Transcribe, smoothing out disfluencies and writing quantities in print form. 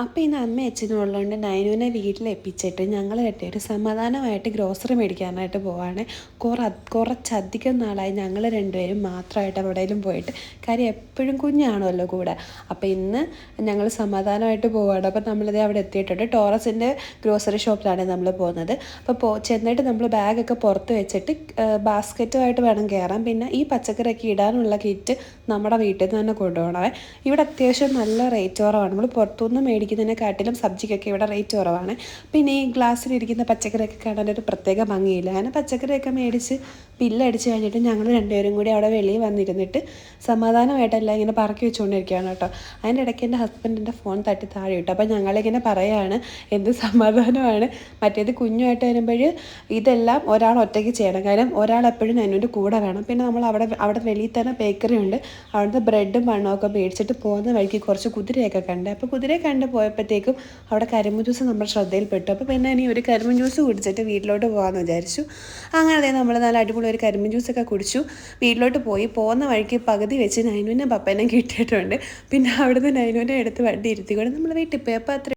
അപ്പോൾ ഇന്ന് അമ്മയും അച്ഛനും ഉള്ളതുകൊണ്ട് നൈനുവിനെ വീട്ടിലെപ്പിച്ചിട്ട് ഞങ്ങൾ രണ്ടുപേര് സമാധാനമായിട്ട് ഗ്രോസറി മേടിക്കാനായിട്ട് പോവാണ്. കുറച്ചധികം നാളായി ഞങ്ങൾ രണ്ടുപേരും മാത്രമായിട്ട് എവിടെയെങ്കിലും പോയിട്ട്. കാര്യം എപ്പോഴും കുഞ്ഞാണല്ലോ കൂടെ. അപ്പോൾ ഇന്ന് ഞങ്ങൾ സമാധാനമായിട്ട് പോവുകയാണ്. അപ്പോൾ നമ്മളിത് അവിടെ എത്തിയിട്ടുണ്ട്. ടോറസിൻ്റെ ഗ്രോസറി ഷോപ്പിലാണ് നമ്മൾ പോകുന്നത്. അപ്പോൾ ചെന്നിട്ട് നമ്മൾ ബാഗൊക്കെ പുറത്ത് വെച്ചിട്ട് ബാസ്ക്കറ്റുമായിട്ട് വേണം കയറാൻ. പിന്നെ ഈ പച്ചക്കറിയൊക്കെ ഇടാനുള്ള കിറ്റ് നമ്മുടെ വീട്ടിൽ നിന്ന് തന്നെ കൊണ്ടുപോകണേ. ഇവിടെ അത്യാവശ്യം നല്ല റേറ്റ് കുറവാണ്. നമ്മൾ പുറത്തുനിന്ന് മേടിക്കുന്നതിനെക്കാട്ടിലും സബ്ജിക്കൊക്കെ ഇവിടെ റേറ്റ് കുറവാണ്. പിന്നെ ഈ ഗ്ലാസ്സിലിരിക്കുന്ന പച്ചക്കറിയൊക്കെ കാണാനൊരു പ്രത്യേക ഭംഗിയില്ല. അങ്ങനെ പച്ചക്കറിയൊക്കെ മേടിച്ച് ബില്ലടിച്ച് കഴിഞ്ഞിട്ട് ഞങ്ങൾ രണ്ടുപേരും കൂടി അവിടെ വെളിയിൽ വന്നിരുന്നിട്ട് സമാധാനമായിട്ടെല്ലാം ഇങ്ങനെ പറക്കി വെച്ചുകൊണ്ടിരിക്കുകയാണ് കേട്ടോ. അതിൻ്റെ ഇടയ്ക്ക് എൻ്റെ ഹസ്ബൻഡിൻ്റെ ഫോൺ തട്ടി താഴെ ഇട്ടു. അപ്പോൾ ഞങ്ങളിങ്ങനെ പറയുകയാണ് എന്ത് സമാധാനമാണ്. മറ്റേത് കുഞ്ഞുമായിട്ട് വരുമ്പോൾ ഇതെല്ലാം ഒരാൾ ഒറ്റയ്ക്ക് ചെയ്യണം. കാര്യം ഒരാൾ എപ്പോഴും അതിൻ്റെ കൂടെ വേണം. പിന്നെ നമ്മൾ അവിടെ വെളിയിൽ തന്നെ ബേക്കറി ഉണ്ട്. അവിടുത്തെ ബ്രെഡും മണ്ണൊക്കെ മേടിച്ചിട്ട് പോകുന്ന വഴിക്ക് കുറച്ച് കുതിരയൊക്കെ കണ്ട്. അപ്പോൾ കുതിരയെ കണ്ട് പോയപ്പോഴത്തേക്കും അവിടെ കരിമ്പ് ജ്യൂസ് നമ്മുടെ ശ്രദ്ധയിൽപ്പെട്ടു. അപ്പോൾ പിന്നെ ഇനി ഒരു കരിമ്പ് ജ്യൂസ് കുടിച്ചിട്ട് വീട്ടിലോട്ട് പോകാമെന്ന് വിചാരിച്ചു. അങ്ങനെ നമ്മൾ നല്ല അടിപൊളി ഒരു കരിമ്പ് ജ്യൂസൊക്കെ കുടിച്ചു വീട്ടിലോട്ട് പോയി. പോകുന്ന വഴിക്ക് പകുതി വെച്ച് നൈനുവിനെ പപ്പേനെ കിട്ടിയിട്ടുണ്ട്. പിന്നെ അവിടുന്ന് നൈനുവിനെ എടുത്ത് വണ്ടി ഇരുത്തിക്കൊണ്ട് നമ്മൾ വീട്ടിൽ പോയി. അപ്പോൾ അത്ര